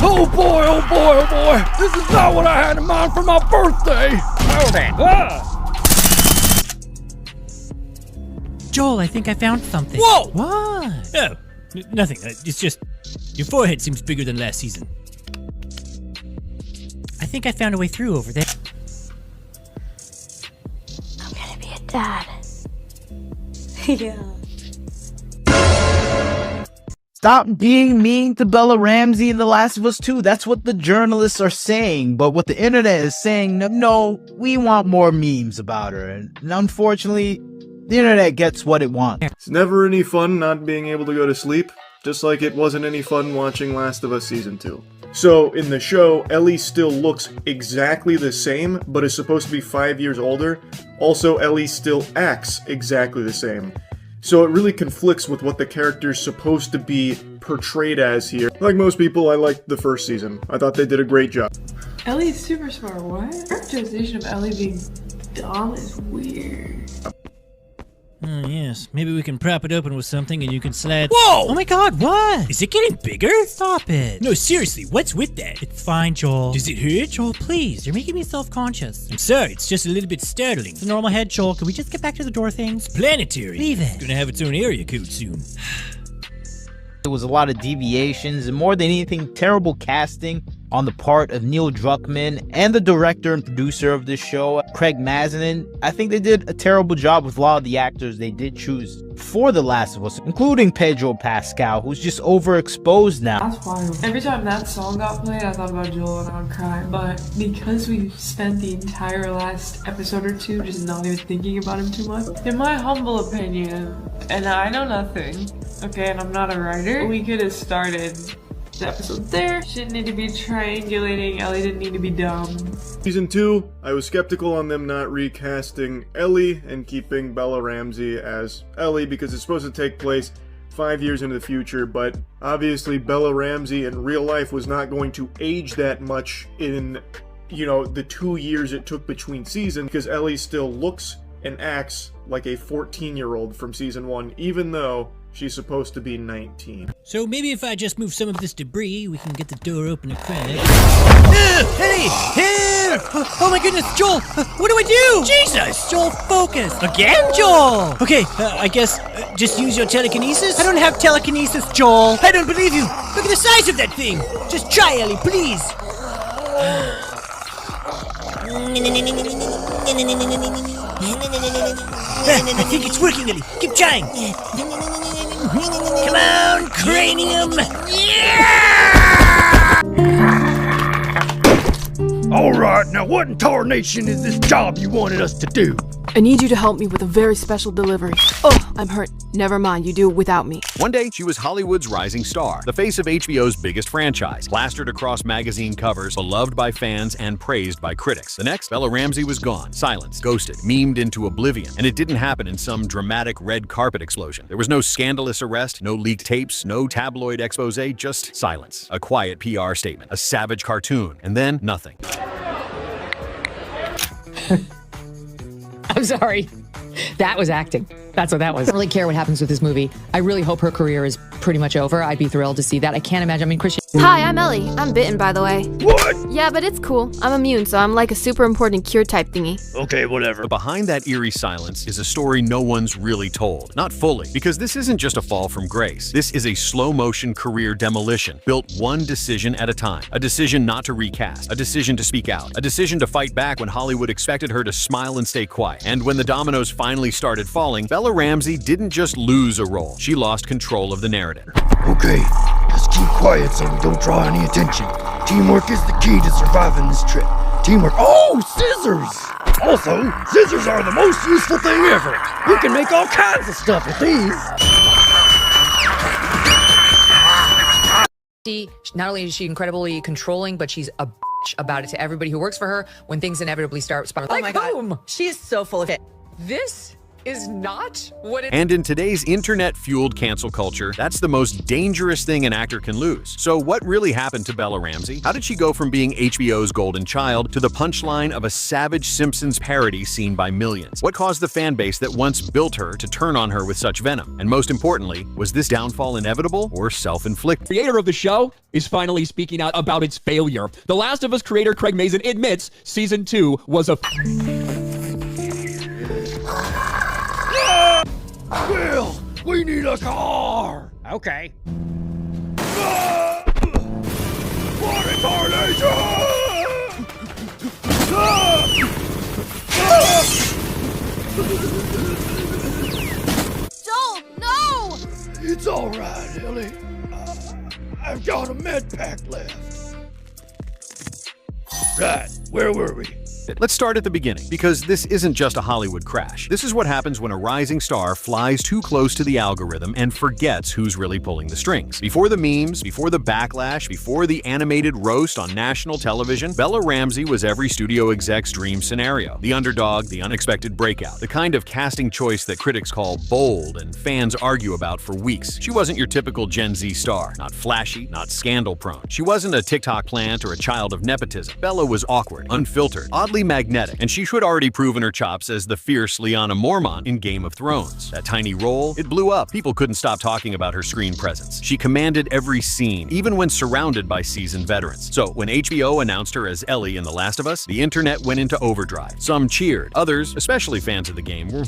Oh boy, oh boy, oh boy! This is not what I had in mind for my birthday! Hold it. Joel, I think I found something. Whoa! What? Oh, nothing. It's just your forehead seems bigger than last season. I think I found a way through over there. I'm gonna be a dad. Yeah. Stop being mean to Bella Ramsay in The Last of Us 2. That's what the journalists are saying. But what the internet is saying, no, we want more memes about her. And unfortunately, the internet gets what it wants. It's never any fun not being able to go to sleep, just like it wasn't any fun watching Last of Us Season 2. So, in the show, Ellie still looks exactly the same, but is supposed to be 5 years older. Also, Ellie still acts exactly the same. So it really conflicts with what the character's supposed to be portrayed as here. Like most people, I liked the first season. I thought they did a great job. Ellie's super smart. What? Characterization of Ellie being dumb is weird. Yes. Maybe we can prop it open with something and you can slide. Whoa! Oh my god, what? Is it getting bigger? Stop it. No, seriously, what's with that? It's fine, Joel. Does it hurt? Joel, please. You're making me self-conscious. I'm sorry, it's just a little bit startling. It's a normal head, Joel. Can we just get back to the door things? Planetary. Leave it. It's gonna have its own area code soon. There was a lot of deviations and more than anything, terrible casting on the part of Neil Druckmann and the director and producer of this show, Craig Mazin. I think they did a terrible job with a lot of the actors they did choose for The Last of Us, including Pedro Pascal, who's just overexposed now. That's wild. Every time that song got played, I thought about Joel and I would cry. But because we spent the entire last episode or two just not even thinking about him too much, in my humble opinion, and I know nothing, okay, and I'm not a writer, we could have started the episode there. Shouldn't need to be triangulating. Ellie didn't need to be dumb. Season 2, I was skeptical on them not recasting Ellie and keeping Bella Ramsay as Ellie because it's supposed to take place 5 years into the future, but obviously Bella Ramsay in real life was not going to age that much in, you know, the 2 years it took between seasons, because Ellie still looks and acts like a 14-year-old from season 1, even though she's supposed to be 19. So maybe if I just move some of this debris, we can get the door open a crack. Hey! Here! Oh my goodness, Joel! What do I do? Jesus! Joel, focus! Again? Joel! Okay, I guess just use your telekinesis? I don't have telekinesis, Joel! I don't believe you! Look at the size of that thing! Just try, Ellie, please! I think it's working, Ellie. Keep trying. Come on, cranium. Yeah! Alright, now what in tarnation is this job you wanted us to do? I need you to help me with a very special delivery. Oh, I'm hurt. Never mind, you do it without me. One day, she was Hollywood's rising star, the face of HBO's biggest franchise, plastered across magazine covers, beloved by fans and praised by critics. The next, Bella Ramsay was gone, silenced, ghosted, memed into oblivion, and it didn't happen in some dramatic red carpet explosion. There was no scandalous arrest, no leaked tapes, no tabloid exposé, just silence, a quiet PR statement, a savage cartoon, and then nothing. I'm sorry. That was acting. That's what that was. I don't really care what happens with this movie. I really hope her career is pretty much over. I'd be thrilled to see that. I can't imagine. I mean, Christian. Hi, I'm Ellie. I'm bitten, by the way. What? Yeah, but it's cool. I'm immune, so I'm like a super important cure type thingy. Okay, whatever. But behind that eerie silence is a story no one's really told. Not fully. Because this isn't just a fall from grace. This is a slow-motion career demolition, built one decision at a time. A decision not to recast. A decision to speak out. A decision to fight back when Hollywood expected her to smile and stay quiet. And when the dominoes finally started falling, Bella Ramsay didn't just lose a role. She lost control of the narrative. Okay, just keep quiet so we don't draw any attention. Teamwork is the key to surviving this trip. Teamwork. Oh, scissors! Also, scissors are the most useful thing ever. You can make all kinds of stuff with these. Not only is she incredibly controlling, but she's a bitch about it to everybody who works for her when things inevitably start spiraling. Oh my God. She is so full of it. This is not what it And in today's internet-fueled cancel culture, that's the most dangerous thing an actor can lose. So what really happened to Bella Ramsay? How did she go from being HBO's golden child to the punchline of a savage Simpsons parody seen by millions? What caused the fan base that once built her to turn on her with such venom? And most importantly, was this downfall inevitable or self-inflicted? Creator of the show is finally speaking out about its failure. The Last of Us creator Craig Mazin admits season 2 was a Will, we need a car! Okay. What incarnation? Joel, no! It's alright, Ellie. I've got a med pack left. Right, where were we? Let's start at the beginning, because this isn't just a Hollywood crash. This is what happens when a rising star flies too close to the algorithm and forgets who's really pulling the strings. Before the memes, before the backlash, before the animated roast on national television, Bella Ramsay was every studio exec's dream scenario. The underdog, the unexpected breakout, the kind of casting choice that critics call bold and fans argue about for weeks. She wasn't your typical Gen Z star. Not flashy, not scandal-prone. She wasn't a TikTok plant or a child of nepotism. Bella was awkward, unfiltered, oddly magnetic, and she should already proven her chops as the fierce Lyanna Mormont in Game of Thrones. That tiny role, it blew up. People couldn't stop talking about her screen presence. She commanded every scene, even when surrounded by seasoned veterans. So when HBO announced her as Ellie in The Last of Us, the internet went into overdrive. Some cheered. Others, especially fans of the game, were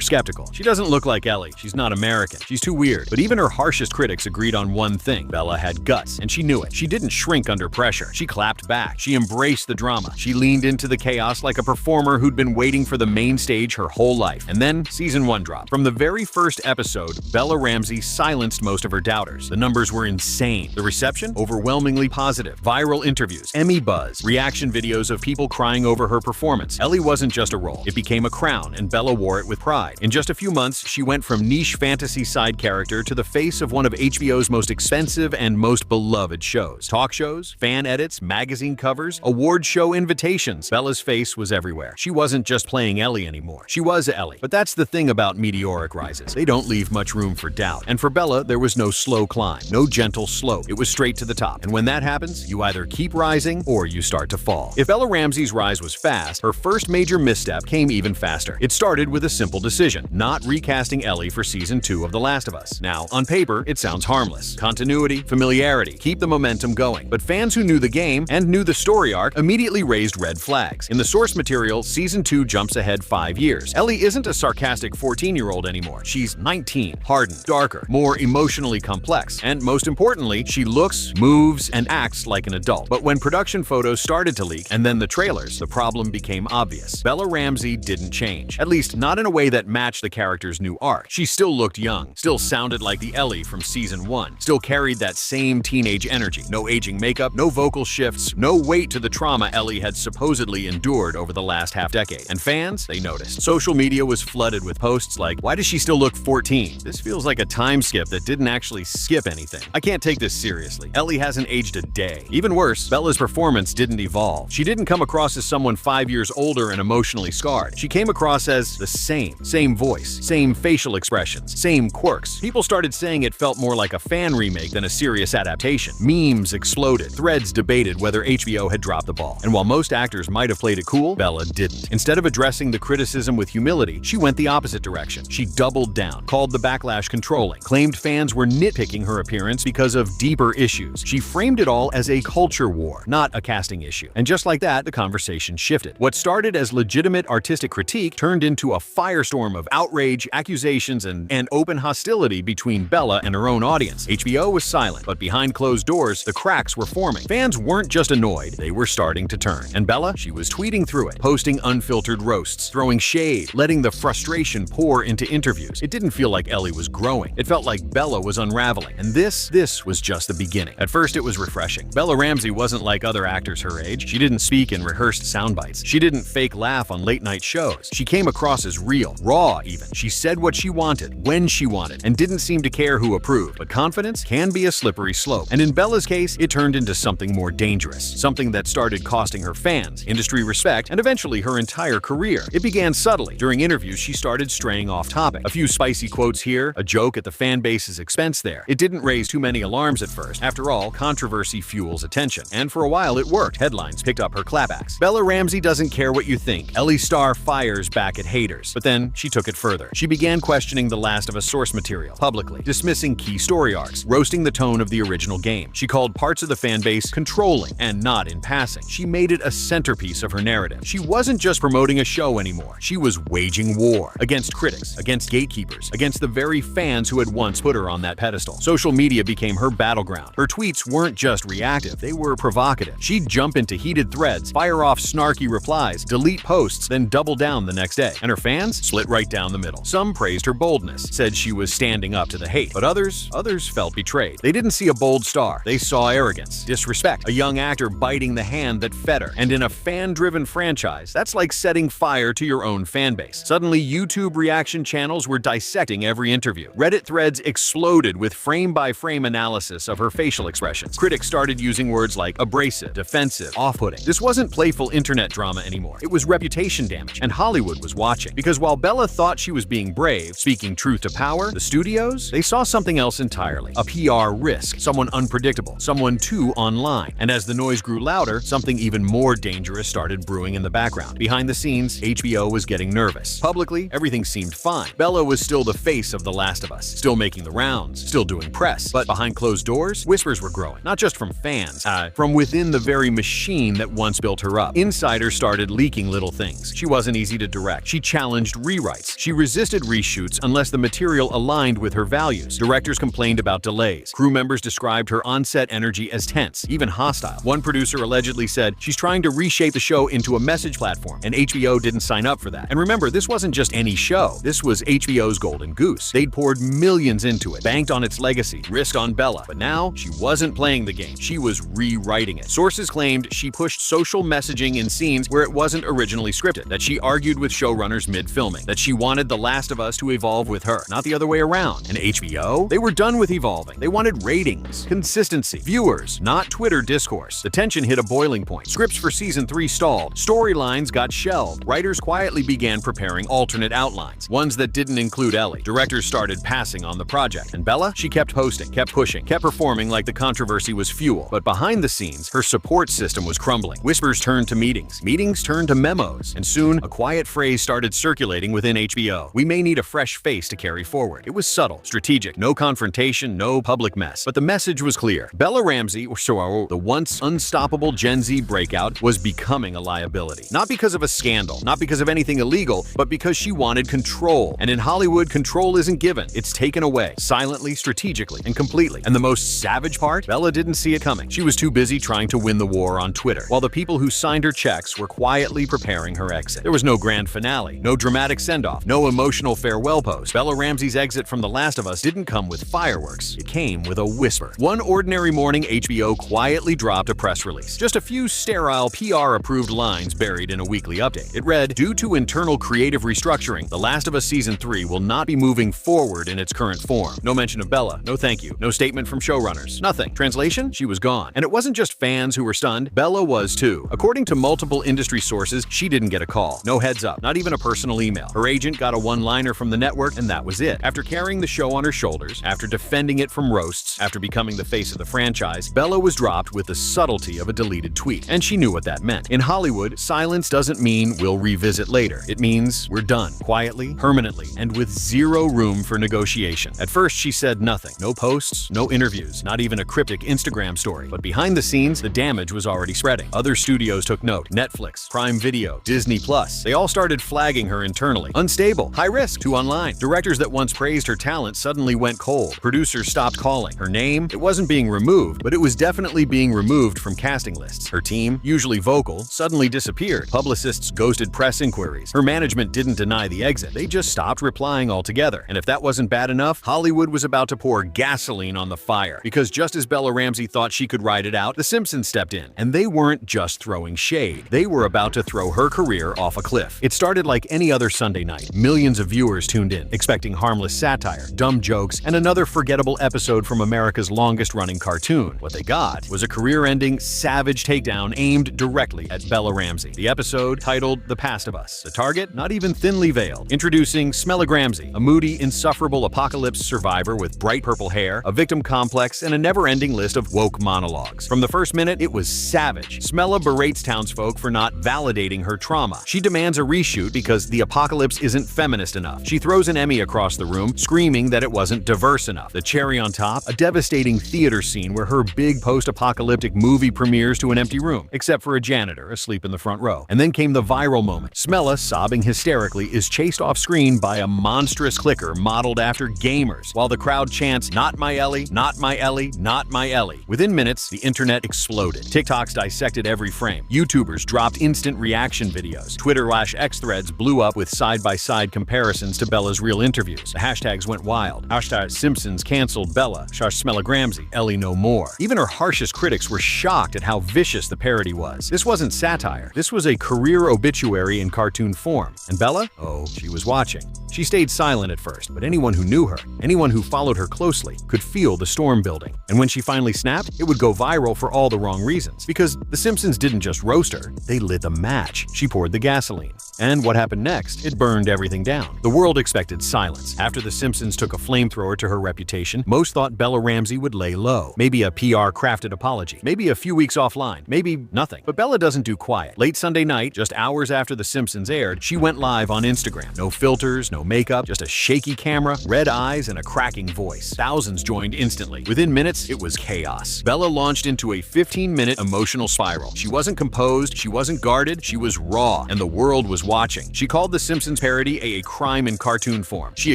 skeptical. She doesn't look like Ellie. She's not American. She's too weird. But even her harshest critics agreed on one thing. Bella had guts, and she knew it. She didn't shrink under pressure. She clapped back. She embraced the drama. She leaned into the chaos like a performer who'd been waiting for the main stage her whole life. And then season 1 dropped. From the very first episode, Bella Ramsay silenced most of her doubters. The numbers were insane. The reception? Overwhelmingly positive. Viral interviews, Emmy buzz, reaction videos of people crying over her performance. Ellie wasn't just a role. It became a crown, and Bella wore it with pride. In just a few months, she went from niche fantasy side character to the face of one of HBO's most expensive and most beloved shows. Talk shows, fan edits, magazine covers, award show invitations. Bella's face was everywhere. She wasn't just playing Ellie anymore. She was Ellie. But that's the thing about meteoric rises. They don't leave much room for doubt. And for Bella, there was no slow climb, no gentle slope. It was straight to the top. And when that happens, you either keep rising or you start to fall. If Bella Ramsay's rise was fast, her first major misstep came even faster. It started with a simple decision: not recasting Ellie for season 2 of The Last of Us. Now, on paper, it sounds harmless. Continuity, familiarity, keep the momentum going. But fans who knew the game and knew the story arc immediately raised red flags. In the source material, season 2 jumps ahead 5 years. Ellie isn't a sarcastic 14-year-old anymore. She's 19, hardened, darker, more emotionally complex, and most importantly, she looks, moves, and acts like an adult. But when production photos started to leak, and then the trailers, the problem became obvious. Bella Ramsay didn't change, at least not in a way that matched the character's new arc. She still looked young, still sounded like the Ellie from season 1, still carried that same teenage energy. No aging makeup, no vocal shifts, no weight to the trauma Ellie had supposedly endured over the last half-decade. And fans, they noticed. Social media was flooded with posts like, "Why does she still look 14? This feels like a time skip that didn't actually skip anything. I can't take this seriously. Ellie hasn't aged a day." Even worse, Bella's performance didn't evolve. She didn't come across as someone 5 years older and emotionally scarred. She came across as the same voice, same facial expressions, same quirks. People started saying it felt more like a fan remake than a serious adaptation. Memes exploded. Threads debated whether HBO had dropped the ball. And while most actors might have played it cool, Bella didn't. Instead of addressing the criticism with humility, she went the opposite direction. She doubled down, called the backlash controlling, claimed fans were nitpicking her appearance because of deeper issues. She framed it all as a culture war, not a casting issue. And just like that, the conversation shifted. What started as legitimate artistic critique turned into a firestorm of outrage, accusations, and open hostility between Bella and her own audience. HBO was silent, but behind closed doors, the cracks were forming. Fans weren't just annoyed, they were starting to turn. And Bella, she was tweeting through it, posting unfiltered roasts, throwing shade, letting the frustration pour into interviews. It didn't feel like Ellie was growing. It felt like Bella was unraveling. And this was just the beginning. At first, it was refreshing. Bella Ramsay wasn't like other actors her age. She didn't speak in rehearsed sound bites. She didn't fake laugh on late-night shows. She came across as real, raw even. She said what she wanted, when she wanted, and didn't seem to care who approved. But confidence can be a slippery slope. And in Bella's case, it turned into something more dangerous. Something that started costing her fans, industry industry respect, and eventually her entire career. It began subtly. During interviews, she started straying off topic. A few spicy quotes here, a joke at the fan base's expense there. It didn't raise too many alarms at first. After all, controversy fuels attention. And for a while it worked. Headlines picked up her clapbacks. Bella Ramsay doesn't care what you think. Ellie Starr fires back at haters. But then she took it further. She began questioning The Last of Us source material publicly, dismissing key story arcs, roasting the tone of the original game. She called parts of the fan base controlling and not in passing. She made it a centerpiece of her narrative. She wasn't just promoting a show anymore. She was waging war against critics, against gatekeepers, against the very fans who had once put her on that pedestal. Social media became her battleground. Her tweets weren't just reactive, they were provocative. She'd jump into heated threads, fire off snarky replies, delete posts, then double down the next day. And her fans split right down the middle. Some praised her boldness, said she was standing up to the hate, but others felt betrayed. They didn't see a bold star. They saw arrogance, disrespect, a young actor biting the hand that fed her. And in a fan-driven franchise, that's like setting fire to your own fan base. Suddenly, YouTube reaction channels were dissecting every interview. Reddit threads exploded with frame-by-frame analysis of her facial expressions. Critics started using words like abrasive, defensive, off-putting. This wasn't playful internet drama anymore. It was reputation damage, and Hollywood was watching. Because while Bella thought she was being brave, speaking truth to power, the studios, they saw something else entirely. A PR risk, someone unpredictable, someone too online. And as the noise grew louder, something even more dangerous started brewing in the background. Behind the scenes, HBO was getting nervous. Publicly, everything seemed fine. Bella was still the face of The Last of Us, still making the rounds, still doing press. But behind closed doors, whispers were growing, not just from fans, from within the very machine that once built her up. Insiders started leaking little things. She wasn't easy to direct. She challenged rewrites. She resisted reshoots unless the material aligned with her values. Directors complained about delays. Crew members described her on-set energy as tense, even hostile. One producer allegedly said, "She's trying to reshape the show into a message platform," and HBO didn't sign up for that. And remember, this wasn't just any show. This was HBO's golden goose. They'd poured millions into it, banked on its legacy, risked on Bella. But now, she wasn't playing the game. She was rewriting it. Sources claimed she pushed social messaging in scenes where it wasn't originally scripted, that she argued with showrunners mid-filming, that she wanted The Last of Us to evolve with her, not the other way around. And HBO? They were done with evolving. They wanted ratings, consistency, viewers, not Twitter discourse. The tension hit a boiling point. Scripts for season 3 stalled. Storylines got shelved. Writers quietly began preparing alternate outlines, ones that didn't include Ellie. Directors started passing on the project. And Bella? She kept posting, kept pushing, kept performing like the controversy was fuel. But behind the scenes, her support system was crumbling. Whispers turned to meetings. Meetings turned to memos. And soon, a quiet phrase started circulating within HBO. "We may need a fresh face to carry forward." It was subtle, strategic, no confrontation, no public mess. But the message was clear. Bella Ramsay, the once unstoppable Gen Z breakout, was becoming a liability. Not because of a scandal, not because of anything illegal, but because she wanted control. And in Hollywood, control isn't given. It's taken away, silently, strategically, and completely. And the most savage part? Bella didn't see it coming. She was too busy trying to win the war on Twitter, while the people who signed her checks were quietly preparing her exit. There was no grand finale, no dramatic send-off, no emotional farewell post. Bella Ramsay's exit from The Last of Us didn't come with fireworks. It came with a whisper. One ordinary morning, HBO quietly dropped a press release. Just a few sterile, PR-approved lines buried in a weekly update. It read, "Due to internal creative restructuring, The Last of Us Season 3 will not be moving forward in its current form." No mention of Bella, no thank you, no statement from showrunners, nothing. Translation? She was gone. And it wasn't just fans who were stunned, Bella was too. According to multiple industry sources, she didn't get a call. No heads up, not even a personal email. Her agent got a one-liner from the network, and that was it. After carrying the show on her shoulders, after defending it from roasts, after becoming the face of the franchise, Bella was dropped with the subtlety of a deleted tweet. And she knew what that meant. In Hollywood, silence doesn't mean we'll revisit later. It means we're done, quietly, permanently, and with zero room for negotiation. At first, she said nothing. No posts, no interviews, not even a cryptic Instagram story. But behind the scenes, the damage was already spreading. Other studios took note. Netflix, Prime Video, Disney+. They all started flagging her internally. Unstable, high risk, too online. Directors that once praised her talent suddenly went cold. Producers stopped calling. Her name, it wasn't being removed, but it was definitely being removed from casting lists. Her team, usually vocal, suddenly disappeared. Publicists ghosted press inquiries. Her management didn't deny the exit. They just stopped replying altogether. And if that wasn't bad enough, Hollywood was about to pour gasoline on the fire. Because just as Bella Ramsay thought she could ride it out, the Simpsons stepped in. And they weren't just throwing shade. They were about to throw her career off a cliff. It started like any other Sunday night. Millions of viewers tuned in, expecting harmless satire, dumb jokes, and another forgettable episode from America's longest-running cartoon. What they got was a career-ending, savage takedown aimed directly at with Bella Ramsay. The episode, titled The Past of Us. The target, not even thinly veiled. Introducing Smella Ramsay, a moody, insufferable apocalypse survivor with bright purple hair, a victim complex, and a never-ending list of woke monologues. From the first minute, it was savage. Smella berates townsfolk for not validating her trauma. She demands a reshoot because the apocalypse isn't feminist enough. She throws an Emmy across the room, screaming that it wasn't diverse enough. The cherry on top, a devastating theater scene where her big post-apocalyptic movie premieres to an empty room, except for a janitor asleep in the front row. And then came the viral moment. Smella, sobbing hysterically, is chased off screen by a monstrous clicker modeled after gamers, while the crowd chants, "Not my Ellie, not my Ellie, not my Ellie." Within minutes, the internet exploded. TikToks dissected every frame. YouTubers dropped instant reaction videos. Twitter/X threads blew up with side-by-side comparisons to Bella's real interviews. The hashtags went wild. Hashtag Simpsons canceled Bella. Smella Ramsay, Ellie no more. Even her harshest critics were shocked at how vicious the parody was. This wasn't satire. This was a career obituary in cartoon form. And Bella? Oh, she was watching. She stayed silent at first, but anyone who knew her, anyone who followed her closely, could feel the storm building. And when she finally snapped, it would go viral for all the wrong reasons. Because The Simpsons didn't just roast her, they lit the match. She poured the gasoline. And what happened next? It burned everything down. The world expected silence. After The Simpsons took a flamethrower to her reputation, most thought Bella Ramsay would lay low. Maybe a PR-crafted apology. Maybe a few weeks offline. Maybe nothing. But Bella doesn't do quiet. Late Sunday night, just hours after The Simpsons aired, she went live on Instagram. No filters, no makeup, just a shaky camera, red eyes, and a cracking voice. Thousands joined instantly. Within minutes, it was chaos. Bella launched into a 15-minute emotional spiral. She wasn't composed, she wasn't guarded, she was raw, and the world was watching. She called The Simpsons parody a crime in cartoon form. She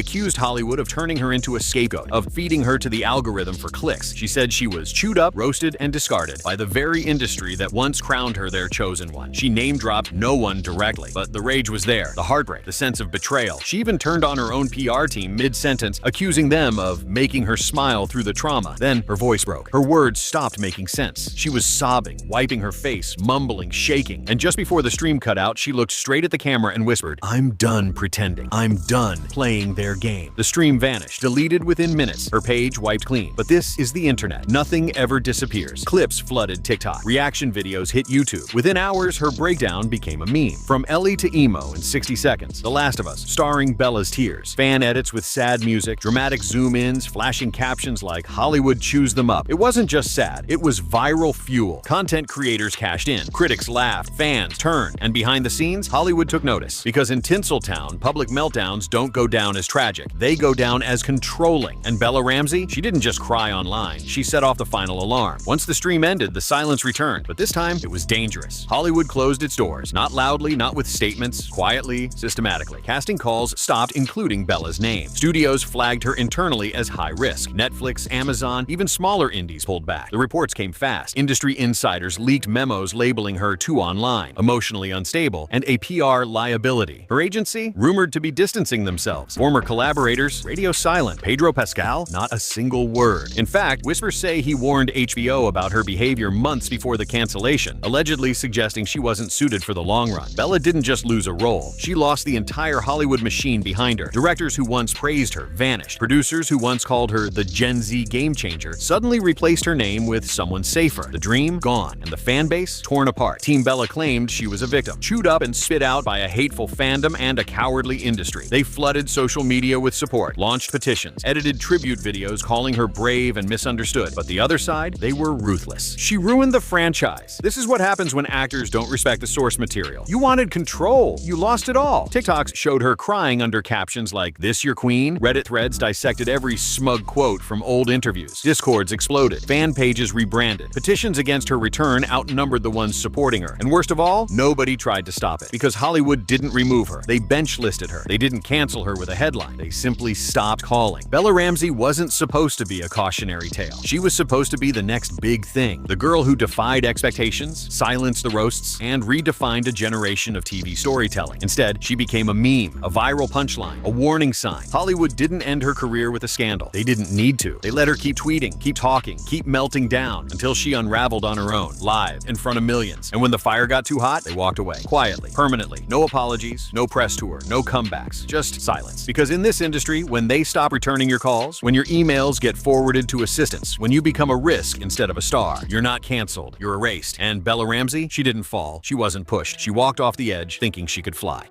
accused Hollywood of turning her into a scapegoat, of feeding her to the algorithm for clicks. She said she was chewed up, roasted, and discarded by the very industry that once crowned her their chosen one. She name-dropped no one directly, but the rage was there, the heartbreak, the sense of betrayal. She even turned on her own PR team mid-sentence, accusing them of making her smile through the trauma. Then her voice broke. Her words stopped making sense. She was sobbing, wiping her face, mumbling, shaking. And just before the stream cut out, she looked straight at the camera and whispered, "I'm done pretending. I'm done playing their game." The stream vanished, deleted within minutes. Her page wiped clean. But this is the internet. Nothing ever disappears. Clips flooded TikTok. Reaction videos hit YouTube. Within hours, her breakdown became a meme. From Ellie to emo in 60 seconds. The Last of Us, starring Bella's tears. Fan edits with sad music, dramatic zoom-ins, flashing captions like "Hollywood chews them up." It wasn't just sad. It was viral fuel. Content creators cashed in. Critics laughed. Fans turned. And behind the scenes, Hollywood took notice. Because in Tinseltown, public meltdowns don't go down as tragic. They go down as controlling. And Bella Ramsay? She didn't just cry online. She set off the final alarm. Once the stream ended, the silence returned. But this time, it was dangerous. Hollywood closed its doors. Not loudly, not with statements. Quietly, systematically. Casting calls stopped, including Bella's name. Studios flagged her internally as high risk. Netflix, Amazon, even smaller indies pulled back. The reports came fast. Industry insiders leaked memos labeling her too online, emotionally unstable, and a PR liability. Her agency, rumored to be distancing themselves. Former collaborators, radio silent. Pedro Pascal, not a single word. In fact, whispers say he warned HBO about her behavior months before the cancellation, allegedly suggesting she wasn't suited for the long run. Bella didn't just lose a role. She lost the entire Hollywood machine behind her. Directors who once praised her vanished. Producers who once called her the Gen Z game changer suddenly replaced her name with someone safer. The dream, gone. And the fan base, torn apart. Team Bella claimed she was a victim, chewed up and spit out by a hateful fandom and a cowardly industry. They flooded social media with support, launched petitions, edited tribute videos calling her brave and misunderstood. But the other side, they were ruthless. She ruined the franchise. This is what happens when actors don't respect the source material. You wanted control. You lost it all. TikToks showed her crying under captions like, "This your queen?" Reddit threads dissected every smug quote from old interviews. Discords exploded. Fan pages rebranded. Petitions against her return outnumbered the ones supporting her. And worst of all, nobody tried to stop it. Because Hollywood didn't remove her. They bench-listed her. They didn't cancel her with a headline. They simply stopped calling. Bella Ramsay wasn't supposed to be a cautionary tale. She was supposed to be the next big thing. The girl who defied expectations, silenced the roasts, and redefined a generation of TV storytelling. Instead, she became a meme, a viral punchline, a warning sign. Hollywood didn't end her career with a scandal. They didn't need to. They let her keep tweeting, keep talking, keep melting down until she unraveled on her own, live, in front of millions. And when the fire got too hot, they walked away. Quietly, permanently. No apologies, no press tour, no comebacks, just silence. Because in this industry, when they stop returning your calls, when your emails get forwarded to assistants, when you become a risk instead of a star, you're not canceled, you're erased. And Bella Ramsay, she She didn't fall. She wasn't pushed. She walked off the edge thinking she could fly.